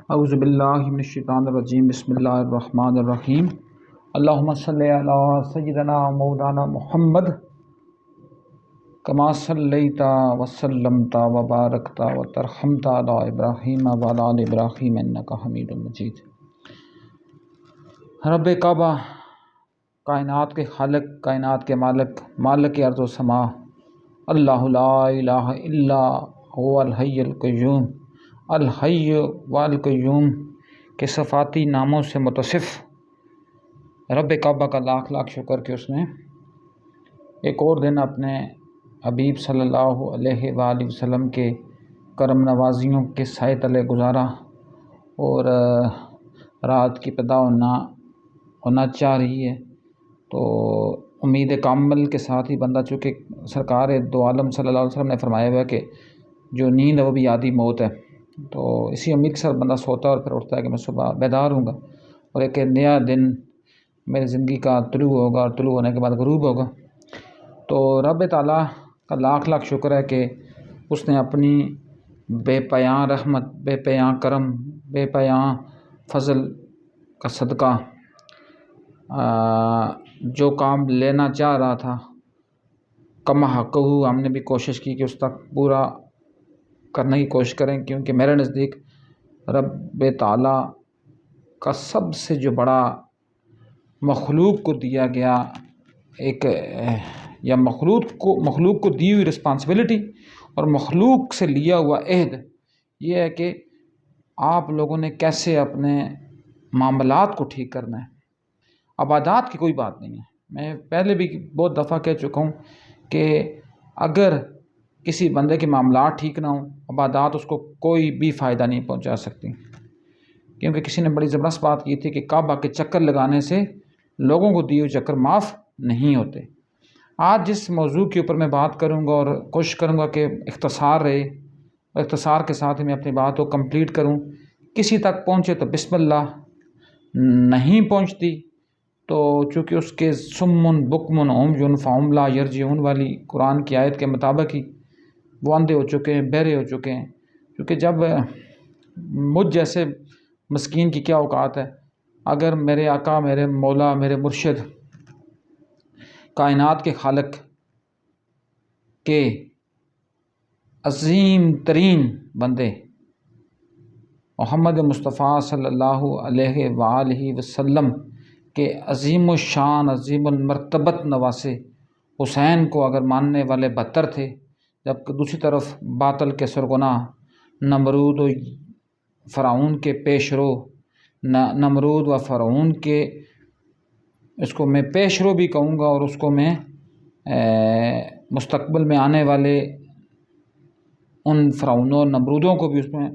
اعوذ باللہ من الشیطان الرجیم، بسم اللہ الرحمن الرحیم۔ اللہم صلی علی سیدنا مولانا محمد کما صلیت وسلمت وبارکت وترحمت علی ابراہیم وعلی آل ابراہیم انک حمید مجید۔ رب کعبہ، کائنات کے خالق، کائنات کے مالک، مالک ارض و سما، اللہ لا الہ الا هو الحی القیوم، الحی والقیوم کے صفاتی ناموں سے متصف رب کعبہ کا لاکھ لاکھ شکر کہ اس نے ایک اور دن اپنے حبیب صلی اللہ علیہ وآلہ وسلم کے کرم نوازیوں کے سائے تلے گزارا، اور رات کی پدا ہونا چاہ رہی ہے تو امید کامل کے ساتھ ہی بندہ، چونکہ سرکار دو عالم صلی اللہ علیہ وسلم نے فرمایا ہوا ہے کہ جو نیند ہے وہ بھی آدھی موت ہے، تو اسی امید کے ساتھ بندہ سوتا ہے اور پھر اٹھتا ہے کہ میں صبح بیدار ہوں گا اور ایک نیا دن میری زندگی کا طلوع ہوگا، اور طلوع ہونے کے بعد غروب ہوگا۔ تو رب تعالیٰ کا لاکھ لاکھ شکر ہے کہ اس نے اپنی بے پایاں رحمت، بے پایاں کرم، بے پایاں فضل کا صدقہ جو کام لینا چاہ رہا تھا کما حق ہم نے بھی کوشش کی کہ اس تک پورا کرنے کی کوشش کریں، کیونکہ میرے نزدیک رب تعالیٰ کا سب سے جو بڑا مخلوق کو دیا گیا ایک یا مخلوق کو دی ہوئی رسپانسبلٹی اور مخلوق سے لیا ہوا عہد یہ ہے کہ آپ لوگوں نے کیسے اپنے معاملات کو ٹھیک کرنا ہے۔ عبادات کی کوئی بات نہیں ہے، میں پہلے بھی بہت دفعہ کہہ چکا ہوں کہ اگر کسی بندے کے معاملات ٹھیک نہ ہوں، عبادات اس کو کوئی بھی فائدہ نہیں پہنچا سکتی، کیونکہ کسی نے بڑی زبردست بات کی تھی کہ کعبہ کے چکر لگانے سے لوگوں کو دیے ہوئے چکر معاف نہیں ہوتے۔ آج جس موضوع کے اوپر میں بات کروں گا اور کوشش کروں گا کہ اختصار رہے اور اختصار کے ساتھ میں اپنی بات کو کمپلیٹ کروں، کسی تک پہنچے تو بسم اللہ، نہیں پہنچتی تو چونکہ اس کے سمن بکمن عمی فہم لا یرجعون والی قرآن کی آیت کے مطابق ہی وہ اندھے ہو چکے ہیں، بہرے ہو چکے ہیں، کیونکہ جب مجھ جیسے مسکین کی کیا اوقات ہے، اگر میرے آقا، میرے مولا، میرے مرشد، کائنات کے خالق کے عظیم ترین بندے محمد مصطفیٰ صلی اللہ علیہ وآلہ وسلم کے عظیم الشان، عظیم المرتبت نواسے حسین کو اگر ماننے والے 72 تھے، جبکہ دوسری طرف باطل کے سرغنہ نمرود و فرعون کے پیش رو، نمرود و فرعون کے، اس کو میں پیش رو بھی کہوں گا، اور اس کو میں مستقبل میں آنے والے ان فرعونوں اور نمرودوں کو بھی اس میں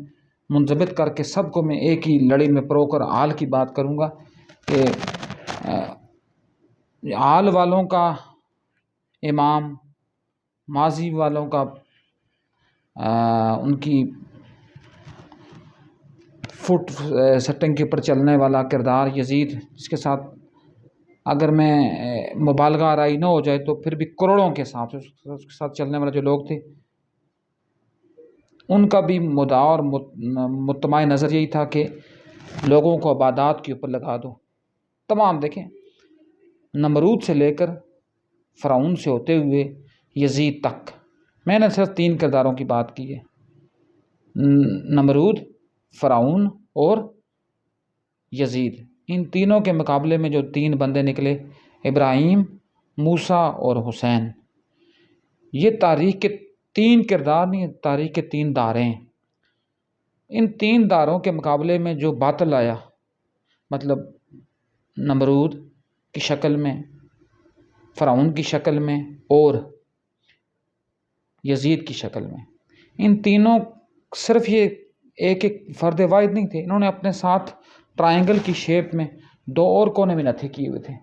منضبط کر کے سب کو میں ایک ہی لڑی میں پرو کر آل کی بات کروں گا کہ آل والوں کا امام، ماضی والوں کا ان کی فٹ سٹنگ کے اوپر چلنے والا کردار یزید، جس کے ساتھ اگر میں مبالغہ آرائی نہ ہو جائے تو پھر بھی کروڑوں کے ساتھ اس کے ساتھ چلنے والے جو لوگ تھے، ان کا بھی مدعا اور مطمع نظر یہی تھا کہ لوگوں کو عبادات کے اوپر لگا دو۔ تمام دیکھیں، نمرود سے لے کر فرعون سے ہوتے ہوئے یزید تک، میں نے صرف 3 کرداروں کی بات کی ہے، نمرود، فرعون اور یزید۔ ان تینوں کے مقابلے میں جو 3 بندے نکلے، ابراہیم، موسیٰ اور حسین، یہ تاریخ کے 3 کردار نہیں، تاریخ کے 3 دارے ہیں۔ ان 3 داروں کے مقابلے میں جو باطل آیا، مطلب نمرود کی شکل میں، فرعون کی شکل میں اور یزید کی شکل میں، ان تینوں صرف یہ ایک فرد واحد نہیں تھے، انہوں نے اپنے ساتھ ٹرائنگل کی شیپ میں 2 اور کونے میں نتھے کیے ہوئے تھے۔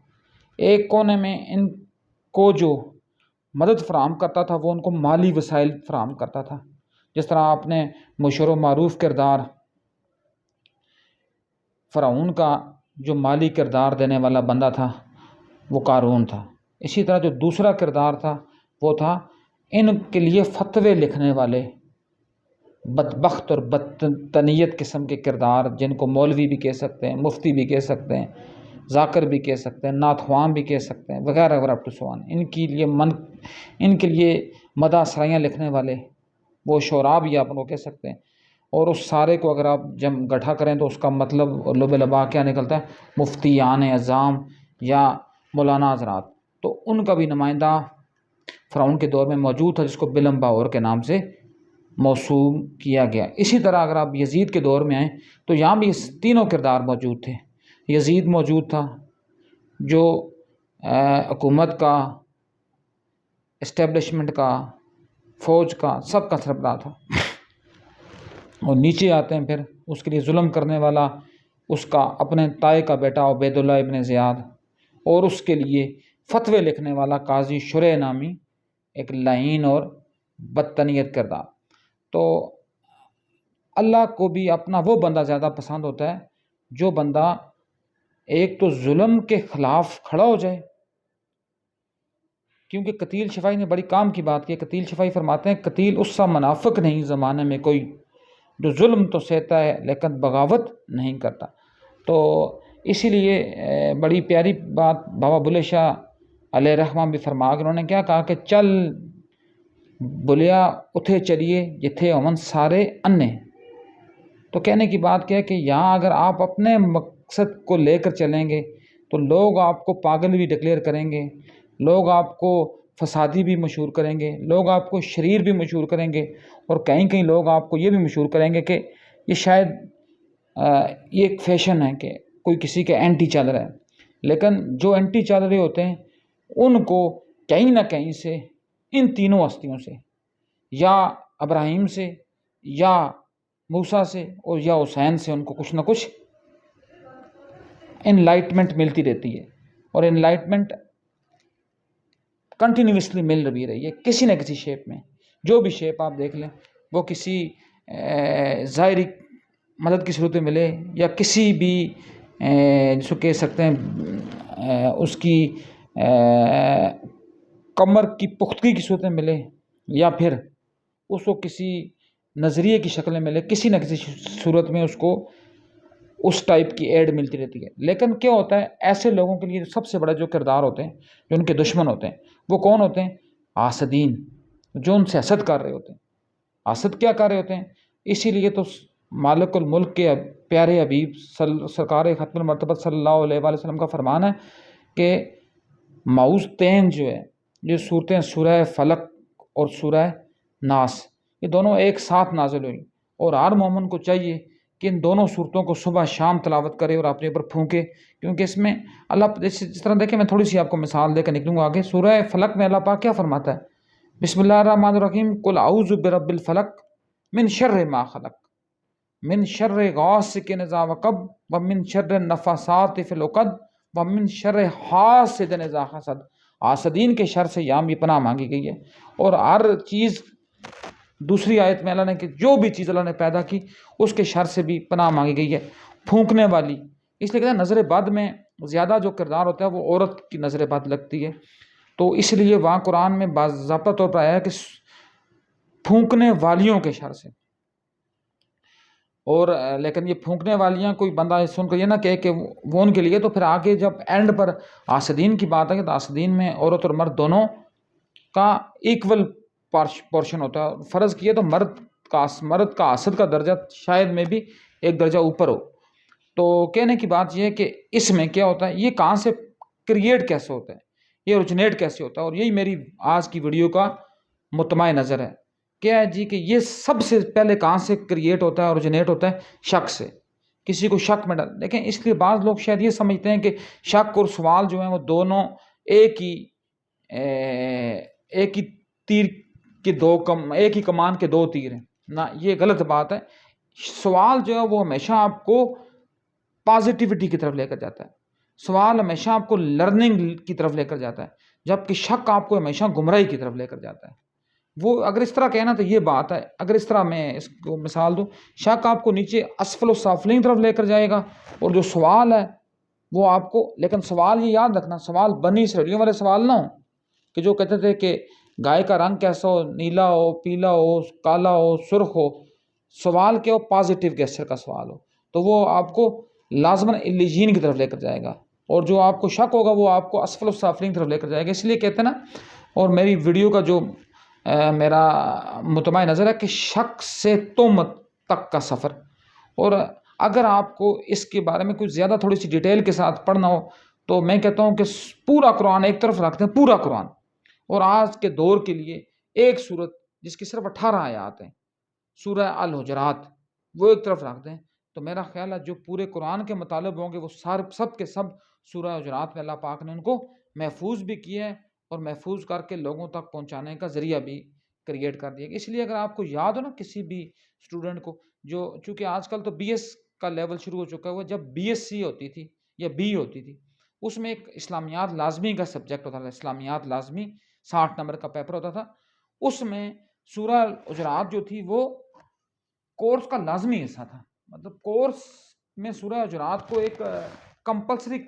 ایک کونے میں ان کو جو مدد فراہم کرتا تھا وہ ان کو مالی وسائل فراہم کرتا تھا، جس طرح آپ نے مشہور و معروف کردار فرعون کا جو مالی کردار دینے والا بندہ تھا وہ قارون تھا، اسی طرح جو دوسرا کردار تھا وہ تھا ان کے لیے فتوے لکھنے والے بدبخت اور بدتنیت قسم کے کردار، جن کو مولوی بھی کہہ سکتے ہیں، مفتی بھی کہہ سکتے ہیں، ذاکر بھی کہہ سکتے ہیں، نعت خواں بھی کہہ سکتے ہیں، وغیرہ وغیرہ ٹو سو آن، ان کے لیے مدح سرائیاں لکھنے والے، وہ شعراء بھی آپ ان کو کہہ سکتے ہیں. اور اس سارے کو اگر آپ گٹھا کریں تو اس کا مطلب اور لب لبا کیا نکلتا ہے؟ مفتیان اعظام یا مولانا حضرات. تو ان کا بھی نمائندہ فرعون کے دور میں موجود تھا، جس کو بلم باور کے نام سے موسوم کیا گیا. اسی طرح اگر آپ یزید کے دور میں آئیں تو یہاں بھی تینوں کردار موجود تھے. یزید موجود تھا جو حکومت کا، اسٹیبلشمنٹ کا، فوج کا، سب کا سربراہ تھا. اور نیچے آتے ہیں پھر اس کے لیے ظلم کرنے والا اس کا اپنے تائے کا بیٹا عبید اللہ ابن زیاد، اور اس کے لیے فتوے لکھنے والا قاضی شریح نامی ایک لعین اور بدتنیت کردار. تو اللہ کو بھی اپنا وہ بندہ زیادہ پسند ہوتا ہے جو بندہ ایک تو ظلم کے خلاف کھڑا ہو جائے. کیونکہ قتیل شفائی نے بڑی کام کی بات کی. قتیل شفائی فرماتے ہیں قتیل اس سا منافق نہیں زمانے میں کوئی جو ظلم تو سہتا ہے لیکن بغاوت نہیں کرتا. تو اسی لیے بڑی پیاری بات بابا بلے شاہ علیہ رحمہ بھی فرما کر انہوں نے کیا کہا کہ چل بلیا اتھے چلیے جتھے امن سارے انے. تو کہنے کی بات کیا ہے کہ یہاں اگر آپ اپنے مقصد کو لے کر چلیں گے تو لوگ آپ کو پاگل بھی ڈکلیئر کریں گے، لوگ آپ کو فسادی بھی مشہور کریں گے، لوگ آپ کو شریر بھی مشہور کریں گے، اور کہیں کہیں لوگ آپ کو یہ بھی مشہور کریں گے کہ یہ شاید یہ ایک فیشن ہے کہ کوئی کسی کے اینٹی چل رہا ہے. لیکن جو اینٹی چل رہے ہوتے ہیں ان کو کہیں نہ کہیں سے ان تینوں ہستیوں سے، یا ابراہیم سے، یا موسیٰ سے، اور یا حسین سے، ان کو کچھ نہ کچھ انلائٹمنٹ ملتی رہتی ہے. اور انلائٹمنٹ کنٹینیوسلی مل بھی رہی ہے کسی نہ کسی شیپ میں. جو بھی شیپ آپ دیکھ لیں، وہ کسی ظاہری مدد کی صورت میں ملے، یا کسی بھی جس کو کہہ سکتے ہیں اس کی کمر کی پختگی کی صورت میں ملے، یا پھر اس کو کسی نظریے کی شکل میں ملے، کسی نہ کسی صورت میں اس کو اس ٹائپ کی ایڈ ملتی رہتی ہے. لیکن کیا ہوتا ہے ایسے لوگوں کے لیے سب سے بڑا جو کردار ہوتے ہیں، جو ان کے دشمن ہوتے ہیں، وہ کون ہوتے ہیں؟ حاسدین، جو ان سے حسد کر رہے ہوتے ہیں. حسد کیا کر رہے ہوتے ہیں؟ اسی لیے تو مالک الملک کے پیارے حبیب سرکار ختم المرتبت صلی اللہ علیہ وآلہ وسلم کا فرمان ہے کہ معوذتین جو ہے، یہ صورتیں سورہ فلق اور سورہ ناس، یہ دونوں ایک ساتھ نازل ہوئی، اور ہر مومن کو چاہیے کہ ان دونوں صورتوں کو صبح شام تلاوت کرے اور اپنے اوپر پھونکے. کیونکہ اس میں اللہ جس طرح دیکھیں، میں تھوڑی سی آپ کو مثال دے کر نکلوں گا آگے. سورہ فلق میں اللہ پاک کیا فرماتا ہے؟ بسم اللہ الرحمن الرحیم، قل اعوذ برب الفلق من شر ما خلق من شر غاسق اذا وقب ومن شر النفاثات فی العقد ومن شر حاسد اذا حسد. حاسدین کے شر سے یہاں بھی پناہ مانگی گئی ہے. اور ہر چیز دوسری آیت میں اللہ نے کہ جو بھی چیز اللہ نے پیدا کی اس کے شر سے بھی پناہ مانگی گئی ہے. پھونکنے والی، اس لیے کہتے ہیں نظر بد میں زیادہ جو کردار ہوتا ہے وہ عورت کی نظر بد لگتی ہے. تو اس لیے وہاں قرآن میں باضابطہ طور پر آیا ہے کہ پھونکنے والیوں کے شر سے. اور لیکن یہ پھونکنے والیاں کوئی بندہ سن کر یہ نہ کہے کہ وہ ان کے لیے. تو پھر آگے جب اینڈ پر حاسدین کی بات ہے تو حاسدین میں عورت اور مرد دونوں کا ایکول پورشن ہوتا ہے. فرض کیے تو مرد کا حاسد کا درجہ شاید میں بھی ایک درجہ اوپر ہو. تو کہنے کی بات یہ ہے کہ اس میں کیا ہوتا ہے، یہ کہاں سے کریٹ کیسے ہوتا ہے، یہ اوریجنیٹ کیسے ہوتا ہے. اور یہی میری آج کی ویڈیو کا متمع نظر ہے. کیا ہے جی کہ یہ سب سے پہلے کہاں سے کریٹ ہوتا ہے، اوریجنیٹ ہوتا ہے شک سے. کسی کو شک میں ڈال، لیکن اس لیے بعض لوگ شاید یہ سمجھتے ہیں کہ شک اور سوال جو ہیں وہ دونوں ایک ہی تیر کے ایک ہی کمان کے دو تیر ہیں. نہ، یہ غلط بات ہے. سوال جو ہے وہ ہمیشہ آپ کو پازیٹیوٹی کی طرف لے کر جاتا ہے. سوال ہمیشہ آپ کو لرننگ کی طرف لے کر جاتا ہے، جبکہ شک آپ کو ہمیشہ گمراہی کی طرف لے کر جاتا ہے. وہ اگر اس طرح کہنا تو یہ بات ہے. اگر اس طرح میں اس کو مثال دوں، شک آپ کو نیچے اسفل و سافلین کی طرف لے کر جائے گا، اور جو سوال ہے وہ آپ کو، لیکن سوال یہ یاد رکھنا، سوال بنی اسرائیلیوں والے سوال نہ ہوں کہ جو کہتے تھے کہ گائے کا رنگ کیسا ہو، نیلا ہو، پیلا ہو، کالا ہو، سرخ ہو. سوال کے ہو پازیٹیو گیسچر کا سوال ہو تو وہ آپ کو لازماً علیین کی طرف لے کر جائے گا، اور جو آپ کو شک ہوگا وہ آپ کو اسفل السافلین کی طرف لے کر جائے گا. اس لیے کہتے ہیں نا، اور میری ویڈیو کا جو میرا متمع نظر ہے کہ شک سے تہمت تک کا سفر. اور اگر آپ کو اس کے بارے میں کچھ زیادہ تھوڑی سی ڈیٹیل کے ساتھ پڑھنا ہو تو میں کہتا ہوں کہ پورا قرآن ایک طرف رکھتے ہیں، پورا قرآن، اور آج کے دور کے لیے ایک صورت جس کی صرف 18 آیات ہیں، سورہ الحجرات، وہ ایک طرف رکھ دیں تو میرا خیال ہے جو پورے قرآن کے مطالب ہوں گے وہ سب کے سب سورہ الحجرات میں اللہ پاک نے ان کو محفوظ بھی کیا ہے اور محفوظ کر کے لوگوں تک پہنچانے کا ذریعہ بھی کریٹ کر دیا. اس لیے اگر آپ کو یاد ہو نا کسی بھی اسٹوڈنٹ کو، جو چونکہ آج کل تو بی ایس کا لیول شروع ہو چکا ہوا، جب بی ایس سی ہوتی تھی یا بی ہوتی تھی اس میں ایک اسلامیات لازمی کا سبجیکٹ ہوتا تھا، اسلامیات لازمی 60 نمبر کا پیپر ہوتا تھا. اس میں سورہ الحجرات جو تھی وہ کورس کا لازمی حصہ تھا. مطلب کورس میں سورہ حجرات کو ایک کمپلسری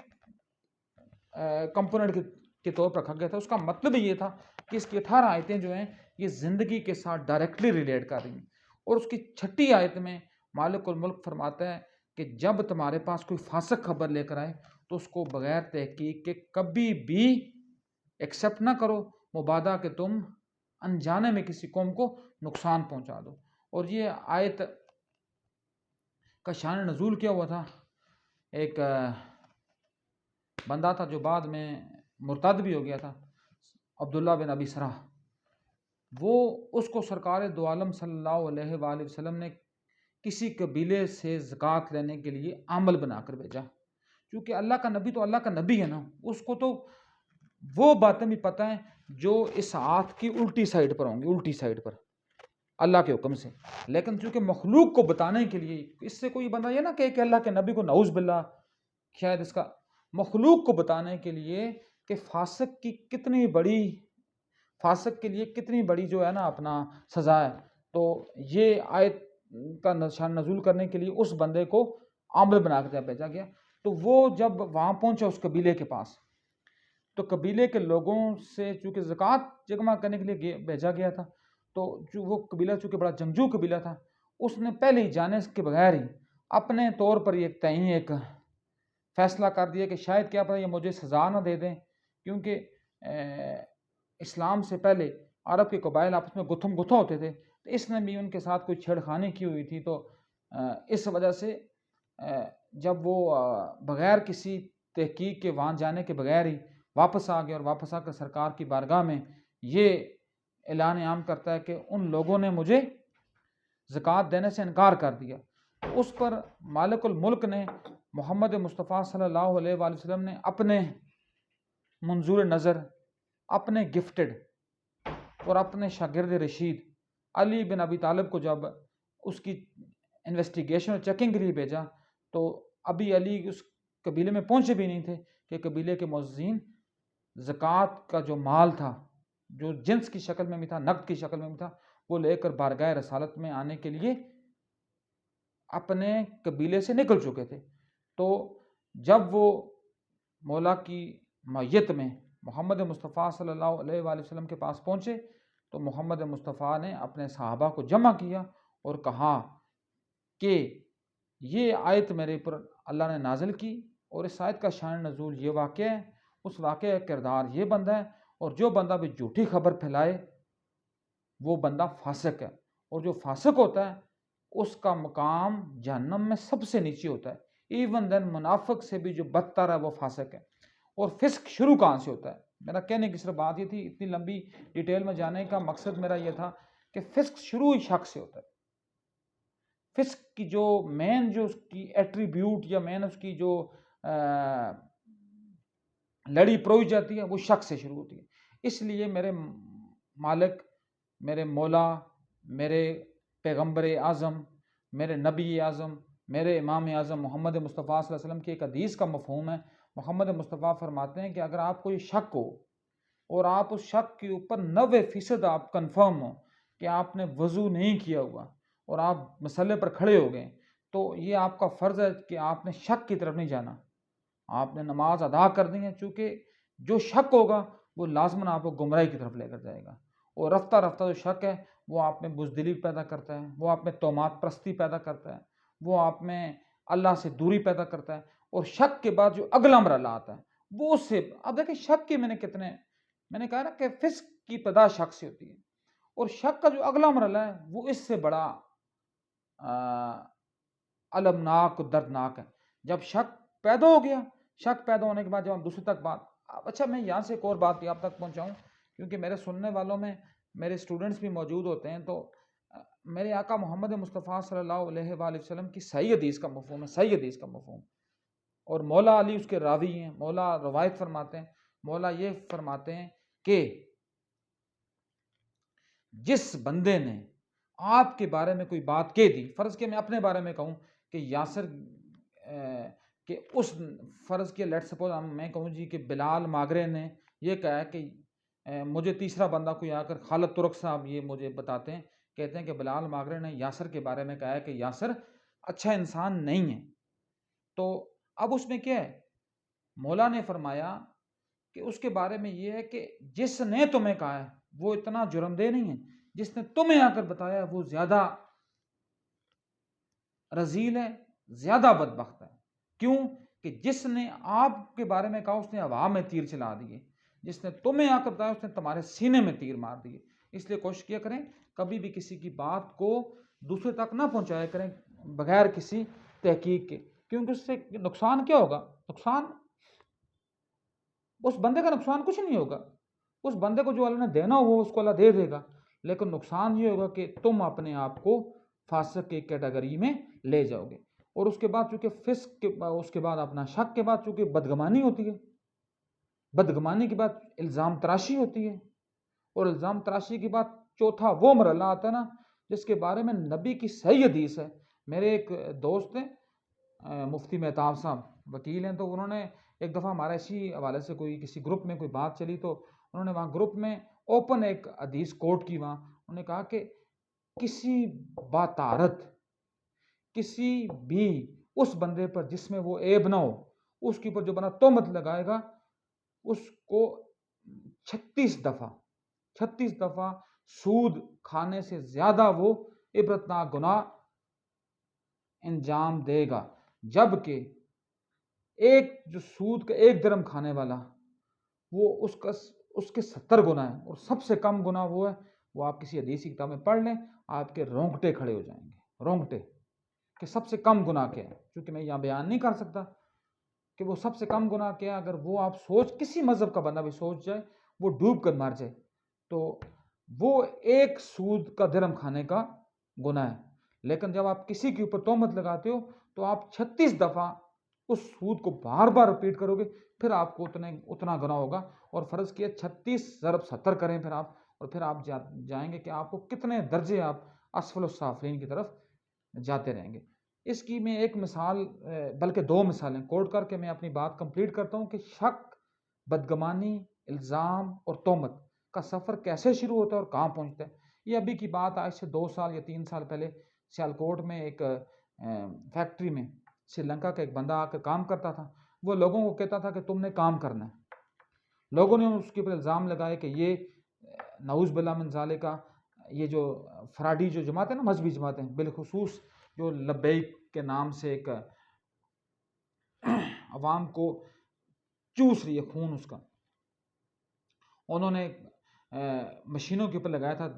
کمپوننٹ کے طور پر رکھا گیا تھا. اس کا مطلب یہ تھا کہ اس کی 18 آیتیں جو ہیں یہ زندگی کے ساتھ ڈائریکٹلی ریلیٹ کر رہی ہیں. اور اس کی 6 آیت میں مالک الملک فرماتا ہے کہ جب تمہارے پاس کوئی فاسق خبر لے کر آئے تو اس کو بغیر تحقیق کے کبھی بھی ایکسیپٹ نہ کرو، مبادا کہ تم انجانے میں کسی قوم کو نقصان پہنچا دو. اور یہ آیت کا شان نزول کیا ہوا تھا، ایک بندہ تھا جو بعد میں مرتد بھی ہو گیا تھا، عبداللہ بن ابی سرح. وہ اس کو سرکار دو عالم صلی اللہ علیہ وآلہ وسلم نے کسی قبیلے سے زکوٰۃ لینے کے لیے عامل بنا کر بھیجا. کیونکہ اللہ کا نبی تو اللہ کا نبی ہے نا، اس کو تو وہ باتیں بھی پتہ ہیں جو اس ہاتھ کی الٹی سائڈ پر ہوں گی، الٹی سائڈ پر اللہ کے حکم سے. لیکن چونکہ مخلوق کو بتانے کے لیے، اس سے کوئی بندہ یہ نہ کہے کہ اللہ کے نبی کو نعوذ باللہ، شاید اس کا مخلوق کو بتانے کے لیے کہ فاسق کے لیے کتنی بڑی جو ہے نا اپنا سزا ہے. تو یہ آیت کا نشان نزول کرنے کے لیے اس بندے کو عامل بنا کر بھیجا گیا. تو وہ جب وہاں پہنچا اس قبیلے کے پاس تو قبیلے کے لوگوں سے چونکہ زکوٰۃ جمع کرنے کے لیے بھیجا گیا تھا، تو جو وہ قبیلہ چونکہ بڑا جنگجو قبیلہ تھا، اس نے پہلے ہی جانے کے بغیر ہی اپنے طور پر ایک فیصلہ کر دیا کہ شاید کیا پتہ یہ مجھے سزا نہ دے دیں. کیونکہ اسلام سے پہلے عرب کے قبائل آپس میں گتھم گتھا ہوتے تھے، تو اس نے بھی ان کے ساتھ کوئی چھیڑخانی کی ہوئی تھی. تو اس وجہ سے جب وہ بغیر کسی تحقیق کے وہاں جانے کے بغیر ہی واپس آ گیا، اور واپس آ کر سرکار کی بارگاہ میں یہ اعلان عام کرتا ہے کہ ان لوگوں نے مجھے زکوٰۃ دینے سے انکار کر دیا. اس پر مالک الملک نے محمد مصطفیٰ صلی اللہ علیہ وآلہ وسلم نے اپنے منظور نظر، اپنے گفٹڈ اور اپنے شاگرد رشید علی بن ابی طالب کو جب اس کی انویسٹیگیشن اور چیکنگ کے لیے بھیجا تو ابھی علی اس قبیلے میں پہنچے بھی نہیں تھے کہ قبیلے کے معززین زکوٰۃ کا جو مال تھا، جو جنس کی شکل میں بھی تھا، نقد کی شکل میں بھی تھا، وہ لے کر بارگاہ رسالت میں آنے کے لیے اپنے قبیلے سے نکل چکے تھے. تو جب وہ مولا کی معیت میں محمد مصطفیٰ صلی اللہ علیہ وآلہ وسلم کے پاس پہنچے تو محمد مصطفیٰ نے اپنے صحابہ کو جمع کیا اور کہا کہ یہ آیت میرے پر اللہ نے نازل کی، اور اس آیت کا شان نزول یہ واقعہ ہے، اس واقعہ کا کردار یہ بندہ ہے، اور جو بندہ بھی جھوٹی خبر پھیلائے وہ بندہ فاسق ہے، اور جو فاسق ہوتا ہے اس کا مقام جہنم میں سب سے نیچے ہوتا ہے. ایون دین منافق سے بھی جو بدتر ہے وہ فاسق ہے. اور فسق شروع کہاں سے ہوتا ہے؟ میرا کہنے کی صرف بات یہ تھی، اتنی لمبی ڈیٹیل میں جانے کا مقصد میرا یہ تھا کہ فسق شروع ہی شک سے ہوتا ہے. فسق کی جو مین جو اس کی ایٹریبیوٹ یا مین اس کی جو لڑی پروئی جاتی ہے وہ شک سے شروع ہوتی ہے. اس لیے میرے مالک، میرے مولا، میرے پیغمبر اعظم، میرے نبی اعظم، میرے امام اعظم محمد مصطفیٰ صلی اللہ علیہ وسلم کی ایک حدیث کا مفہوم ہے. محمد مصطفیٰ فرماتے ہیں کہ اگر آپ کو یہ شک ہو اور آپ اس شک کے اوپر 90% آپ کنفرم ہو کہ آپ نے وضو نہیں کیا ہوا اور آپ مسئلے پر کھڑے ہو گئے، تو یہ آپ کا فرض ہے کہ آپ نے شک کی طرف نہیں جانا، آپ نے نماز ادا کر دی ہے. چونکہ جو شک ہوگا وہ لازماً آپ کو گمراہی کی طرف لے کر جائے گا، اور رفتہ رفتہ جو شک ہے وہ آپ میں بزدلی پیدا کرتا ہے، وہ آپ میں تومات پرستی پیدا کرتا ہے، وہ آپ میں اللہ سے دوری پیدا کرتا ہے. اور شک کے بعد جو اگلا مرحلہ آتا ہے وہ اس سے، اب دیکھیں شک کے میں نے کہا نا کہ فسق کی ابتدا شک سے ہوتی ہے، اور شک کا جو اگلا مرحلہ ہے وہ اس سے بڑا المناک و دردناک ہے. جب شک پیدا ہو گیا، شک پیدا ہونے کے بعد جب ہم دوسرے تک بات، اچھا میں یہاں سے ایک اور بات بھی آپ تک پہنچاؤں، کیونکہ میرے سننے والوں میں میرے اسٹوڈنٹس بھی موجود ہوتے ہیں. تو میرے آقا محمد مصطفیٰ صلی اللہ علیہ وآلہ وسلم کی صحیح حدیث کا مفہوم ہے، صحیح حدیث کا مفہوم، اور مولا علی اس کے راوی ہیں. مولا روایت فرماتے ہیں، مولا یہ فرماتے ہیں کہ جس بندے نے آپ کے بارے میں کوئی بات کہہ دی، فرض کہ میں اپنے بارے میں کہوں کہ یاسر کہ اس فرض کے لیٹ سپوز میں کہوں جی کہ بلال ماگرے نے یہ کہا کہ مجھے تیسرا بندہ کوئی آ کر، خالد ترک صاحب یہ مجھے بتاتے ہیں، کہتے ہیں کہ بلال ماگرے نے یاسر کے بارے میں کہا ہے کہ یاسر اچھا انسان نہیں ہے. تو اب اس میں کیا ہے، مولا نے فرمایا کہ اس کے بارے میں یہ ہے کہ جس نے تمہیں کہا ہے وہ اتنا جرم دہ نہیں ہے، جس نے تمہیں آ کر بتایا وہ زیادہ رذیل ہے، زیادہ بدبخت ہے. کیوں کہ جس نے آپ کے بارے میں کہا اس نے ہوا میں تیر چلا دیے، جس نے تمہیں آ کر بتایا اس نے تمہارے سینے میں تیر مار دیے. اس لیے کوشش کیا کریں کبھی بھی کسی کی بات کو دوسرے تک نہ پہنچایا کریں بغیر کسی تحقیق کے، کیونکہ اس سے نقصان کیا ہوگا، نقصان اس بندے کا نقصان کچھ نہیں ہوگا، اس بندے کو جو اللہ نے دینا ہو اس کو اللہ دے دے گا، لیکن نقصان یہ ہوگا کہ تم اپنے آپ کو فاسق کی کیٹیگری میں لے جاؤ گے. اور اس کے بعد چونکہ فسق اس کے بعد اپنا شک کے بعد چونکہ بدگمانی ہوتی ہے، بدگمانی کے بعد الزام تراشی ہوتی ہے، اور الزام تراشی کے بعد چوتھا وہ مرحلہ آتا ہے نا جس کے بارے میں نبی کی صحیح حدیث ہے. میرے ایک دوست ہیں مفتی مہتاب صاحب وکیل ہیں، تو انہوں نے ایک دفعہ ہمارا اسی حوالے سے کوئی کسی گروپ میں کوئی بات چلی، تو انہوں نے وہاں گروپ میں اوپن ایک حدیث کوٹ کی. وہاں انہوں نے کہا کہ کسی باتارت، کسی بھی اس بندے پر جس میں وہ عیب نہ ہو، اس کے اوپر جو بنا تہمت لگائے گا اس کو 36 دفعہ سود کھانے سے زیادہ وہ عبرتناک گناہ انجام دے گا. جبکہ ایک جو سود کا 1 درہم کھانے والا وہ اس کے 70 گناہ ہے، اور سب سے کم گناہ وہ ہے، وہ آپ کسی حدیث کی کتاب میں پڑھ لیں آپ کے رونگٹے کھڑے ہو جائیں گے، رونگٹے، کہ سب سے کم گناہ کیا ہے. کیونکہ میں یہاں بیان نہیں کر سکتا کہ وہ سب سے کم گناہ کیا ہے. اگر وہ آپ کسی مذہب کا بندہ بھی سوچ جائے، وہ ڈوب کر مر جائے، تو وہ ایک سود کا درہم کھانے کا گناہ ہے. لیکن جب آپ کسی کے اوپر تہمت لگاتے ہو تو آپ 36 دفعہ اس سود کو بار بار رپیٹ کرو گے، پھر آپ کو اتنا گناہ ہوگا. اور فرض کیا 36 ضرب 70 کریں پھر آپ، اور پھر آپ جائیں گے کہ آپ کو کتنے درجے آپ اسفل السافلین کی طرف جاتے رہیں گے. اس کی میں ایک مثال بلکہ 2 مثالیں کوٹ کر کے میں اپنی بات کمپلیٹ کرتا ہوں کہ شک، بدگمانی، الزام اور تہمت کا سفر کیسے شروع ہوتا ہے اور کہاں پہنچتا ہے. یہ ابھی کی بات آج سے 2 سال یا 3 سال پہلے سیالکوٹ میں ایک فیکٹری میں سری لنکا کا ایک بندہ آ کر کام کرتا تھا. وہ لوگوں کو کہتا تھا کہ تم نے کام کرنا ہے. لوگوں نے اس کے اوپر الزام لگائے کہ یہ نعوذ باللہ من ذالک کا یہ جو فراڈی جو جماعت ہے نا، مذہبی جماعتیں بالخصوص جو لبیک کے نام سے ایک عوام کو چوس رہی ہے خون اس کا، انہوں نے مشینوں کے اوپر لگایا تھا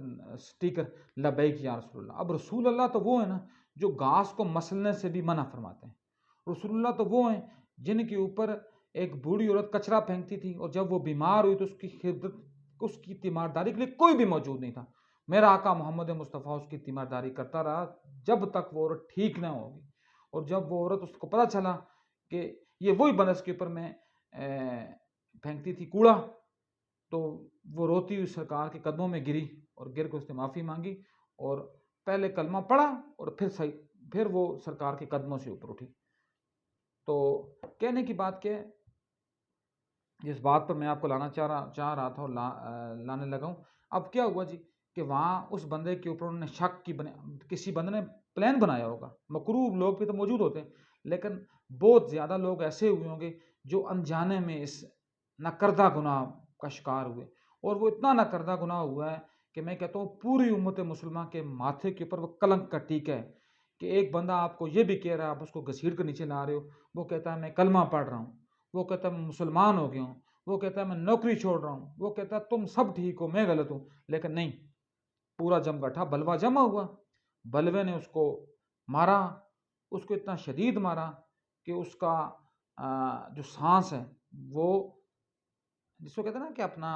سٹیکر لبیک یا رسول اللہ. اب رسول اللہ تو وہ ہے نا جو گھاس کو مسلنے سے بھی منع فرماتے ہیں. رسول اللہ تو وہ ہیں جن کے اوپر ایک بوڑھی عورت کچرا پھینکتی تھی، اور جب وہ بیمار ہوئی تو اس کی خدمت، اس کی تیمارداری کے لیے کوئی بھی موجود نہیں تھا. میرا آقا محمد مصطفیٰ اس کی تیمارداری کرتا رہا جب تک وہ عورت ٹھیک نہ ہوگی. اور جب وہ عورت، اس کو پتہ چلا کہ یہ وہی بنس کے اوپر میں پھینکتی تھی کوڑا، تو وہ روتی ہوئی سرکار کے قدموں میں گری اور گر کے اس نے معافی مانگی، اور پہلے کلمہ پڑھا اور پھر وہ سرکار کے قدموں سے اوپر اٹھی. تو کہنے کی بات کیا ہے، جس بات پر میں آپ کو لانا چاہ رہا تھا اور لانے لگا ہوں، اب کیا ہوا جی کہ وہاں اس بندے کے اوپر انہوں نے شک کی کسی بندے نے پلان بنایا ہوگا. مکروہ لوگ بھی تو موجود ہوتے ہیں، لیکن بہت زیادہ لوگ ایسے ہوئے ہوں گے جو انجانے میں اس ناکردہ گناہ کا شکار ہوئے. اور وہ اتنا ناکردہ گناہ ہوا ہے کہ میں کہتا ہوں پوری امت مسلمہ کے ماتھے کے اوپر وہ کلنک کا ٹیکا ہے کہ ایک بندہ آپ کو یہ بھی کہہ رہا ہے، آپ اس کو گھسیٹ کر نیچے لا رہے ہو، وہ کہتا ہے میں کلمہ پڑھ رہا ہوں، وہ کہتا ہے میں مسلمان ہو گیا ہوں، وہ کہتا ہے میں نوکری چھوڑ رہا ہوں، وہ کہتا ہے تم سب ٹھیک ہو میں غلط ہوں. لیکن نہیں، پورا جم گٹھا بلوا جمع ہوا. بلوے نے اس کو مارا، اس کو اتنا شدید مارا کہ اس کا جو سانس ہے وہ، جس کو کہتے ہیں نا کہ اپنا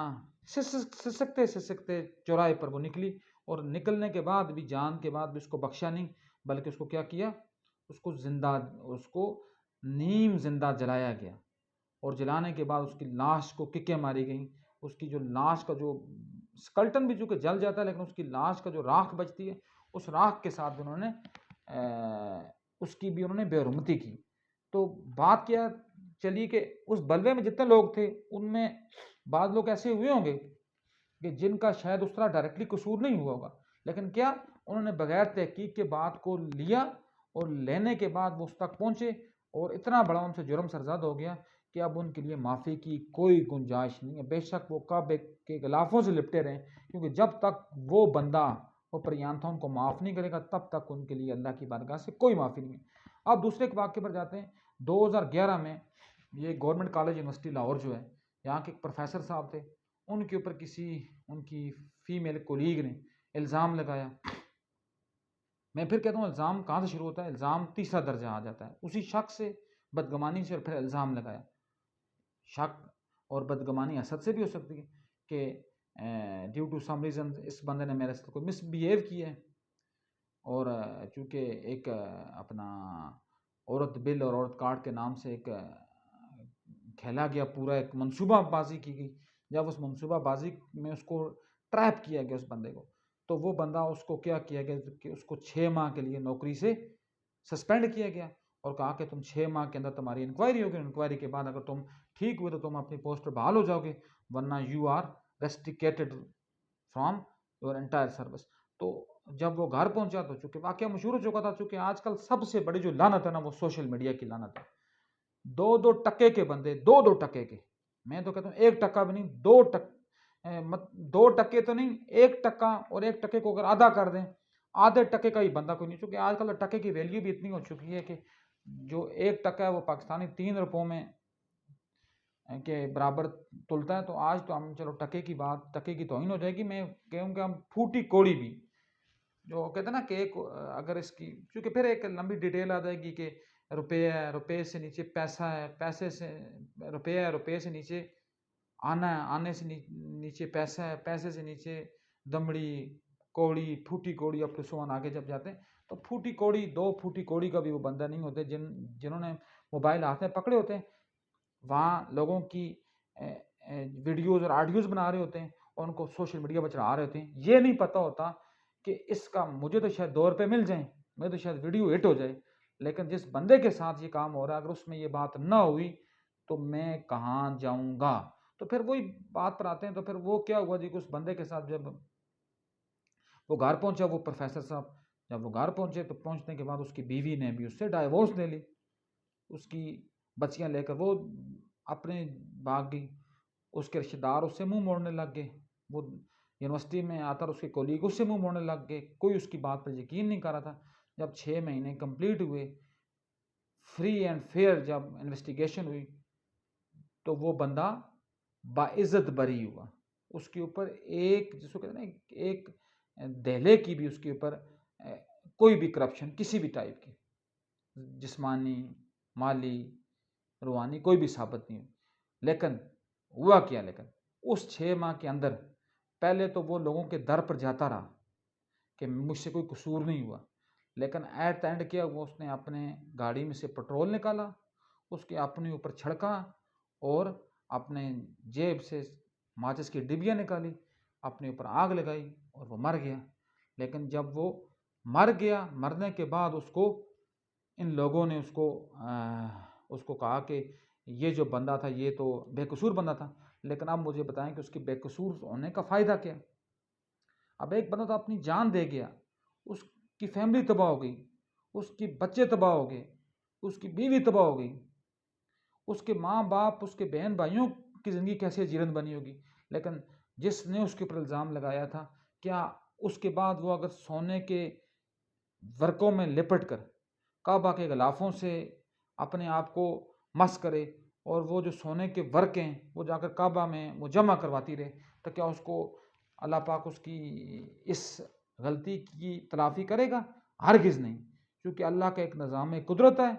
سسکتے چوراہے پر وہ نکلی، اور نکلنے کے بعد بھی، جان کے بعد بھی اس کو بخشا نہیں، بلکہ اس کو کیا کیا، اس کو نیم زندہ جلایا گیا. اور جلانے کے بعد اس کی لاش کو ککیں ماری گئیں. اس کی جو لاش کا جو سکلٹن بھی چونکہ جل جاتا ہے، لیکن اس کی لاش کا جو راکھ بچتی ہے، اس راکھ کے ساتھ انہوں نے اس کی بھی انہوں نے بے حرمتی کی. تو بات کیا چلی کہ اس بلوے میں جتنے لوگ تھے ان میں بعض لوگ ایسے ہوئے ہوں گے کہ جن کا شاید اس طرح ڈائریکٹلی قصور نہیں ہوا ہوگا، لیکن کیا انہوں نے بغیر تحقیق کے بات کو لیا، اور لینے کے بعد وہ اس تک پہنچے، اور اتنا بڑا ان سے جرم سرزد ہو گیا کہ اب ان کے لیے معافی کی کوئی گنجائش نہیں ہے. بے شک وہ کعبے کے غلافوں سے لپٹے رہیں، کیونکہ جب تک وہ بندہ وہ پریان تھا ان کو معاف نہیں کرے گا، تب تک ان کے لیے اللہ کی بارگاہ سے کوئی معافی نہیں ہے. اب دوسرے کے واقعے پر جاتے ہیں. 2011 میں یہ گورنمنٹ کالج یونیورسٹی لاہور جو ہے، یہاں کے ایک پروفیسر صاحب تھے، ان کے اوپر ان کی فیمیل کولیگ نے الزام لگایا. میں پھر کہتا ہوں الزام کہاں سے شروع ہوتا ہے؟ الزام تیسرا درجہ آ جاتا ہے. اسی شخص سے بدگمانی سے اور پھر الزام لگایا. شک اور بدگمانی حسد سے بھی ہو سکتی ہے کہ ڈیو ٹو سم ریزن اس بندے نے میرے ساتھ کوئی مس بیہیو کیا ہے، اور چونکہ ایک اپنا عورت بل اور عورت کارڈ کے نام سے ایک کھیلا گیا، پورا ایک منصوبہ بازی کی گئی. جب اس منصوبہ بازی میں اس کو ٹریپ کیا گیا اس بندے کو، تو وہ بندہ اس کو کیا کیا گیا کہ اس کو 6 ماہ کے لیے نوکری سے سسپینڈ کیا گیا، اور کہا کہ تم 6 ماہ کے اندر تمہاری انکوائری ہوگی، انکوائری کے بعد اگر تم ٹھیک ہوئے تو تم اپنی پوسٹ پر بحال ہو جاؤ گے، ورنہ you are restricted from your entire service. تو جب وہ گھر پہنچا تو چونکہ واقعہ مشہور ہو چکا تھا، چونکہ آج کل سب سے بڑی جو لعنت ہے نا وہ سوشل میڈیا کی لعنت ہے. 2 کے بندے، 2 کے، میں تو کہتا ہوں 1 ٹکا بھی نہیں، 2 ٹکے تو نہیں، 1 ٹکا، اور 1 ٹکے کو اگر آدھا کر دیں، آدھے ٹکے کا ہی بندہ کوئی نہیں. چونکہ آج کل ٹکے کی ویلیو بھی اتنی ہو چکی ہے کہ جو 1 ٹکا ہے وہ پاکستانی 3 روپوں میں کے برابر تلتا ہے. تو آج تو ہم چلو ٹکے کی بات، ٹکے کی توہین ہو جائے گی، میں کہوں کہ ہم پھوٹی کوڑی بھی، جو کہتے ہیں نا کہ ایک اگر اس کی، چونکہ پھر ایک لمبی ڈیٹیل آ جائے گی کہ روپے ہے، روپے سے نیچے پیسہ ہے، پیسے سے روپے ہے، روپے سے نیچے آنا ہے، آنے سے نیچے پیسہ ہے، پیسے سے نیچے دمڑی کوڑی، پھوٹی کوڑی، اب تو سوان آگے جب جاتے ہیں تو پھوٹی کوڑی، 2 پھوٹی کوڑی کا بھی وہ بندہ نہیں ہوتے جنہوں نے موبائل ہاتھ میں پکڑے ہوتے ہیں، وہاں لوگوں کی ویڈیوز اور آڈیوز بنا رہے ہوتے ہیں اور ان کو سوشل میڈیا پر چڑھا رہے ہوتے ہیں. یہ نہیں پتہ ہوتا کہ اس کا مجھے تو شاید 2 روپے مل جائیں، میں تو شاید ویڈیو ہٹ ہو جائے، لیکن جس بندے کے ساتھ یہ کام ہو رہا ہے اگر اس میں یہ بات نہ ہوئی تو میں کہاں جاؤں گا. تو پھر وہی بات پر آتے ہیں. تو پھر وہ کیا ہوا جی کہ اس بندے کے ساتھ جب وہ گھر پہنچا، وہ پروفیسر صاحب جب وہ گھر پہنچے تو پہنچنے کے بعد اس کی بیوی نے بھی اس سے ڈائیورس لے لی، اس کی بچیاں لے کر وہ اپنے بھاگ گئی. اس کے رشتہ دار اس سے منہ موڑنے لگ گئے، وہ یونیورسٹی میں آتا اور اس کے کولیگ اس سے منہ موڑنے لگ گئے، کوئی اس کی بات پر یقین نہیں کر رہا تھا. جب 6 مہینے کمپلیٹ ہوئے، فری اینڈ فیئر جب انویسٹیگیشن ہوئی، تو وہ بندہ باعزت بری ہوا. اس کے اوپر ایک، جس کو کہتے ہیں نا، ایک دہلے کی بھی اس کے اوپر کوئی بھی کرپشن کسی بھی ٹائپ کی، جسمانی، مالی، روحانی، کوئی بھی ثابت نہیں ہوئی. لیکن ہوا کیا، لیکن اس 6 ماہ کے اندر پہلے تو وہ لوگوں کے در پر جاتا رہا کہ مجھ سے کوئی قصور نہیں ہوا، لیکن ایٹ دا اینڈ کیا ہوا، اس نے اپنے گاڑی میں سے پٹرول نکالا، اس کے اپنے اوپر چھڑکا اور اپنے جیب سے ماچس کی ڈبیاں نکالی، اپنے اوپر آگ لگائی اور وہ مر گیا. لیکن جب وہ مر گیا، مرنے کے بعد اس کو ان لوگوں نے اس کو کہا کہ یہ جو بندہ تھا یہ تو بے قصور بندہ تھا، لیکن اب مجھے بتائیں کہ اس کے بے قصور ہونے کا فائدہ کیا؟ اب ایک بندہ تو اپنی جان دے گیا، اس کی فیملی تباہ ہو گئی، اس کی بچے تباہ ہو گئے، اس کی بیوی تباہ ہو گئی، اس کے ماں باپ، اس کے بہن بھائیوں کی زندگی کیسے جیرن بنی ہوگی. لیکن جس نے اس کے اوپر الزام لگایا تھا کیا اس کے بعد وہ اگر سونے کے ورقوں میں لپٹ کر کعبہ کے غلافوں سے اپنے آپ کو مس کرے اور وہ جو سونے کے ورق ہیں وہ جا کر کعبہ میں وہ جمع کرواتی رہے، تو کیا اس کو اللہ پاک اس کی اس غلطی کی تلافی کرے گا؟ ہرگز نہیں، کیونکہ اللہ کا ایک نظام قدرت ہے،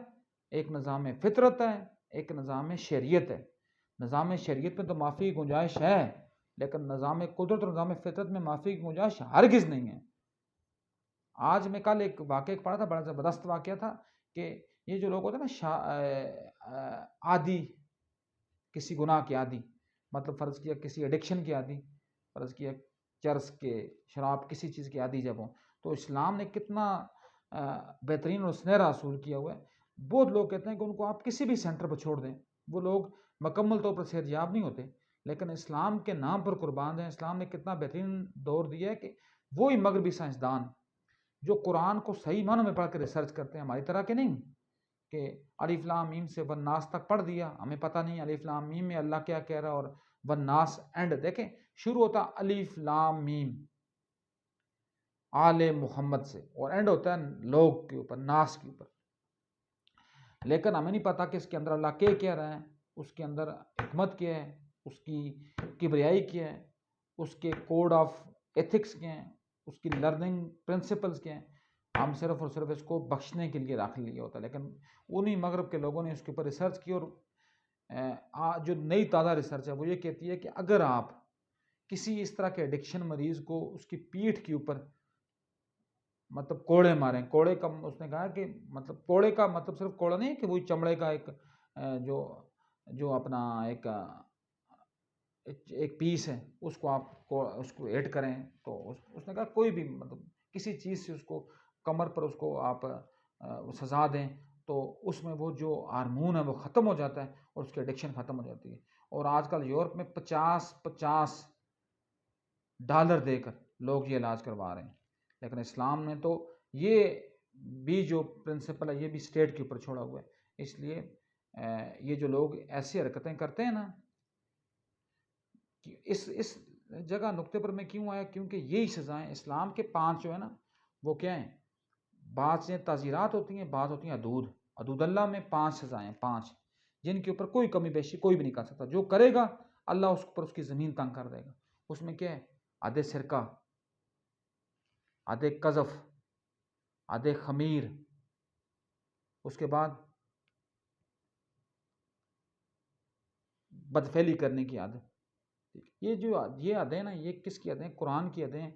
ایک نظام فطرت ہے، ایک نظام شریعت ہے۔ نظام شریعت میں تو معافی کی گنجائش ہے، لیکن نظام قدرت اور نظام فطرت میں معافی کی گنجائش ہرگز نہیں ہے۔ آج میں کل ایک واقعہ پڑھا تھا، بڑا زبردست واقعہ تھا کہ یہ جو لوگ ہوتے ہیں نا عادی، کسی گناہ کے عادی، مطلب فرض کیا کسی ایڈکشن کے عادی، فرض کیا چرس کے، شراب، کسی چیز کے عادی جب ہوں، تو اسلام نے کتنا بہترین اور سنہرا اصول کیا ہوا ہے۔ بہت لوگ کہتے ہیں کہ ان کو آپ کسی بھی سینٹر پر چھوڑ دیں، وہ لوگ مکمل طور پر صحت یاب نہیں ہوتے، لیکن اسلام کے نام پر قربان ہیں۔ اسلام نے کتنا بہترین دور دیا ہے کہ وہی مغربی سائنسدان جو قرآن کو صحیح معنوں میں پڑھ کے ریسرچ کرتے ہیں، ہماری طرح کے نہیں کہ الف لام میم سے والناس تک پڑھ دیا، ہمیں پتہ نہیں الف لام میم میں اللہ کیا کہہ رہا ہے، اور والناس اینڈ دیکھیں شروع ہوتا الف لام میم آل محمد سے، اور اینڈ ہوتا ہے لوگ کے اوپر، ناس کے اوپر، لیکن ہمیں نہیں پتہ کہ اس کے اندر اللہ کیا کہہ رہا ہے، اس کے اندر حکمت کیا ہے، اس کی کبریائی کیا ہے، اس کے کوڈ آف ایتھکس کیا ہیں، اس کی لرننگ پرنسپلز کیا ہیں۔ ہم صرف اور صرف اس کو بخشنے کے لیے رکھ لیا ہوتا ہے، لیکن انہی مغرب کے لوگوں نے اس کے اوپر ریسرچ کی، اور جو نئی تازہ ریسرچ ہے وہ یہ کہتی ہے کہ اگر آپ کسی اس طرح کے ایڈکشن مریض کو اس کی پیٹھ کے اوپر مطلب کوڑے ماریں، کوڑے کا اس نے کہا کہ مطلب کوڑے کا مطلب صرف کوڑا نہیں ہے کہ وہی چمڑے کا جو اپنا ایک پیس ہے، اس کو آپ اس کو ایڈ کریں، تو اس نے کہا کوئی بھی مطلب کسی چیز سے اس کو کمر پر اس کو آپ سزا دیں تو اس میں وہ جو ہارمون ہے وہ ختم ہو جاتا ہے اور اس کی ایڈکشن ختم ہو جاتی ہے۔ اور آج کل یورپ میں 50 ڈالر دے کر لوگ یہ علاج کروا رہے ہیں، لیکن اسلام نے تو یہ بھی جو پرنسپل ہے یہ بھی اسٹیٹ کے اوپر چھوڑا ہوا ہے۔ اس لیے یہ جو لوگ ایسی حرکتیں کرتے ہیں نا، اس جگہ نقطے پر میں کیوں آیا، کیونکہ یہی سزائیں اسلام کے 5 جو ہے نا وہ کیا ہیں، بعض سے تعزیرات ہوتی ہیں، بعض ہوتی ہیں حدود اللہ میں 5 سزائیں، 5 جن کے اوپر کوئی کمی بیشی کوئی بھی نہیں کر سکتا، جو کرے گا اللہ اس پر اس کی زمین تنگ کر دے گا۔ اس میں کیا ہے، حد سرقہ، حد قذف، حد خمیر، اس کے بعد بدفعلی کرنے کی عادت۔ یہ حدیں نا، یہ کس کی حدیں؟ قرآن کی حدیں،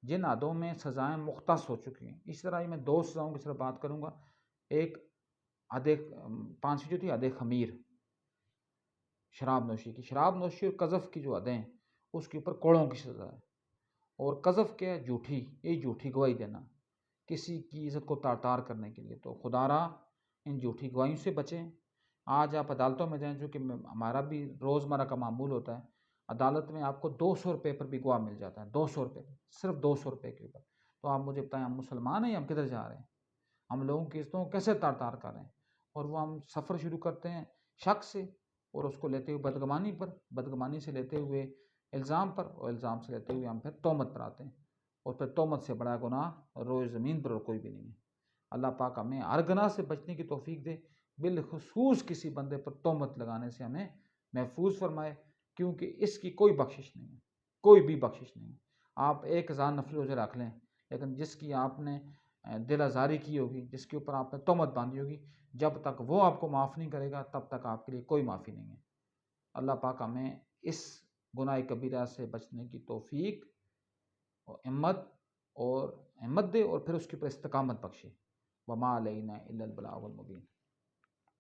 جن حدوں میں سزائیں مختص ہو چکی ہیں۔ اس طرح میں 2 سزاؤں کی صرف بات کروں گا۔ ایک حد 5ویں جو تھی حد خمیر، شراب نوشی کی، شراب نوشی اور قذف کی جو حدیں ہیں اس کے اوپر کوڑوں کی سزا ہے۔ اور قذف کیا ہے؟ جھوٹی گواہی دینا کسی کی عزت کو تار کرنے کے لیے۔ تو خدا را ان جھوٹی گواہیوں سے بچیں۔ آج آپ عدالتوں میں جائیں، جو کہ ہمارا بھی روزمرہ کا معمول ہوتا ہے، عدالت میں آپ کو 200 روپے پر بھی گواہ مل جاتا ہے، 200 روپے، صرف 200 روپے کے اوپر۔ تو آپ مجھے بتائیں، ہم مسلمان ہیں، ہم کدھر جا رہے ہیں؟ ہم لوگوں کی عزتوں کو کیسے تار کر رہے ہیں؟ اور وہ ہم سفر شروع کرتے ہیں شک سے، اور اس کو لیتے ہوئے بدگمانی پر، بدگمانی سے لیتے ہوئے الزام پر، اور الزام سے لیتے ہوئے ہم پھر تہمت پر آتے ہیں، اور پھر تہمت سے بڑا گناہ روئے زمین پر اور کوئی بھی نہیں ہے۔ اللہ پاک ہمیں ہر گناہ سے بچنے کی توفیق دے، بالخصوص کسی بندے پر تہمت لگانے سے ہمیں محفوظ فرمائے، کیونکہ اس کی کوئی بخشش نہیں ہے، کوئی بھی بخشش نہیں ہے۔ آپ 1000 نفل روزے رکھ لیں، لیکن جس کی آپ نے دل آزاری کی ہوگی، جس کے اوپر آپ نے تہمت باندھی ہوگی، جب تک وہ آپ کو معاف نہیں کرے گا تب تک آپ کے لیے کوئی معافی نہیں ہے۔ اللہ پاک ہمیں اس گناہ کبیرہ سے بچنے کی توفیق اور ہمت دے، اور پھر اس کے اوپر استقامت بخشے۔ وما علینا الا البلاغ المبین۔